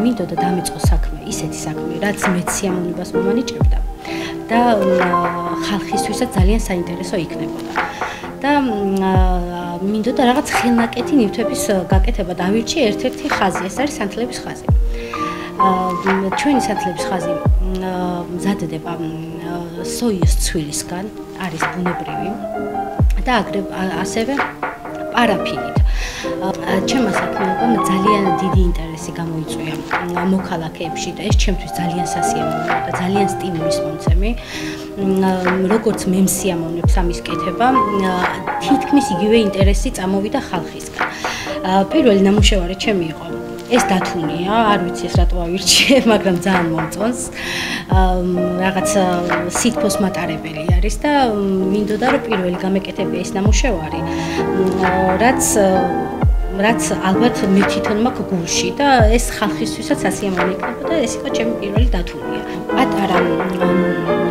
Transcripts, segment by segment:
მინდოდა დამიწყო საქმე, ისეთი საქმე, რაც მეც სიამოვნებას მომანიჭებდა და ხალხისთვისაც ძალიან საინტერესო იქნებოდა. და მინდოდა რაღაც ხელნაკეთი ნივთების გაკეთება დავირჩიე ერთ-ერთი ხაზი, ეს არის სანთლების ხაზი. ჩვენი სანთლების ხაზი მზადდება სოიის ცვილისგან, არის ბუნებრივი და ასევე პარაფინით. ჩემმა საქმიანობამ ძალიან დიდი ინტერესი გამოიწვია მოქალაქეებში და ეს ჩემთვის ძალიან სასიამოვნოა და ძალიან სტიმულის მომცემი. როგორც მე მსიამოვნებს ამის კეთება, თითქმის იგივე ინტერესი წამოვიდა ხალხისგან. პირველი ნამუშევარი ჩემი იყო. ეს დათუნია, არ ვიცი ეს რატო ავირჩიე, მაგრამ ძალიან მომწონს. რაღაც სითბოს მატარებელი არის და მინდოდა რომ პირველი გამეკეთებია ეს ნამუშევარი, რაც ალბათ მე თვითონ მაქვს გულში და ეს ხალხისთვისაც სასიამოვნო იქნებოდა, ეს იყო ჩემი პირველი დათუნია. პატარა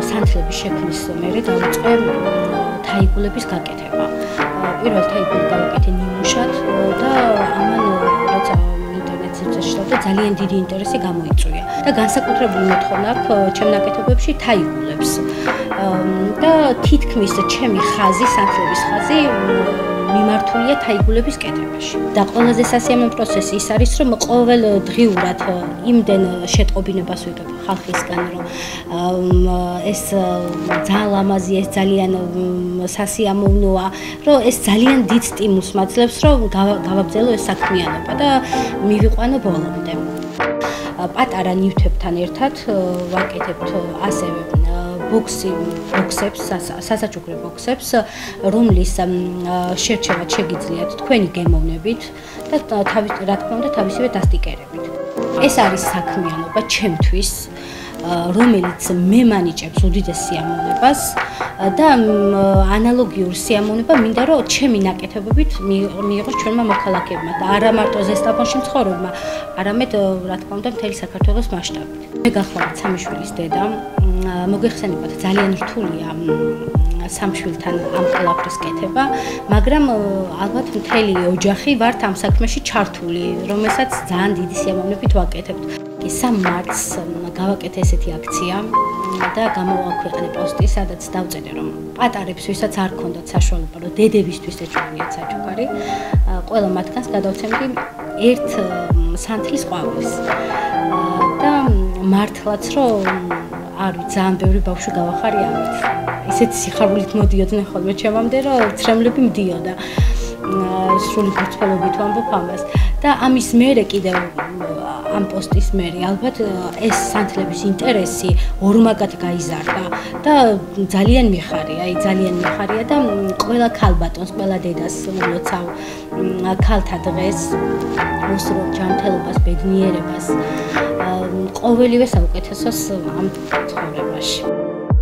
სანთლების შექმნის მერე დავიწყე თაიგულების გაკეთება. პირველ თაიგული გავაკეთე ნიმუშად და ამან როცა და ძალიან დიდი ინტერესი გამოიწვია და განსაკუთრებული მოთხოვნა აქვს ჩემ ნაკეთობებში თაიგულებს და თითქმის ჩემი ხაზი, სანთლების ხაზი მიმართულია თაიგულების კეთებაში. და ყველაზე სასიამოვნო პროცესი ის არის, რომ ყოველდღიურად იმდენ შეტყობინებას ვიღებ ხალხისგან, რომ ეს ძალიან ლამაზი, ეს ძალიან სასიამოვნოა, რომ ეს ძალიან დიდ სტიმულს მაძლევს, რომ გავაბრძელო ეს საქმიანობა და მივიყვანო ბოლომდე. პატარა ნივთებთან ერთად ვაკეთებთ ასევე ბოქსებს, სასაჩუქრე ბოქსებს, რომლის შერჩევა შეგიძლიათ თქვენი გემოვნებით და რა თქმა უნდა თავისივე დასტიკერებით. ეს არის საქმიანობა ჩემთვის, რომელიც მე მანიჭებს უდიდეს სიამოვნებას და ანალოგიურ სიამოვნება მინდა რომ ჩემი ნაკეთობებით მიიღოს ჩვენმა მოქალაქეებმა და არა მარტო ზესტაფონში მცხოვრებმა, არამედ რა თქმა უნდა მთელი საქართველოს მასშტაბით. მე გახლავთ სამი შვილის დედა, მოგეხსენებათ ძალიან რთულია სამშვილთან ამ ყველაფრის კეთება, მაგრამ ალბათ მთელი ოჯახი ვართ ამ საქმეში ჩართული, რომელსაც ძალიან დიდი სიამოვნებით ვაკეთებთ. 3 მარტს გავაკეთე ესეთი აქცია და გამოვაქვეყნე პოსტი, სადაც დავწერე რომ პატარებს, ვისაც არ ქონდათ საშუალება, რომ დედებისთვის ეჭვმიათ საჩუქარი, ყველა მათგანს გადავცემდი ერთ სანთლის ყვავილს. და მართლაც რომ არ ვიცი, ძალიან ბევრი ბავშვი გავახარი ამით. ისეთი სიხარულით მოდიოდნენ ხოლმე ჩემამდე, რომ ცრემლები მდიოდა. სრული გრძელობით ვამბობ ამას და ამის მერე კიდევ ამ პოსტის მერე ალბათ ეს სანთლების ინტერესი ორმაგად გაიზარდა და ძალიან მიხარია და ყველა ქალბატონს, ყველა დედას ულოცავ ქალთა დღეს, უსრო ჯანმრთელობას, ბედნიერებას, ყოველივე საუკეთესოს ამ ცხოვრებაში.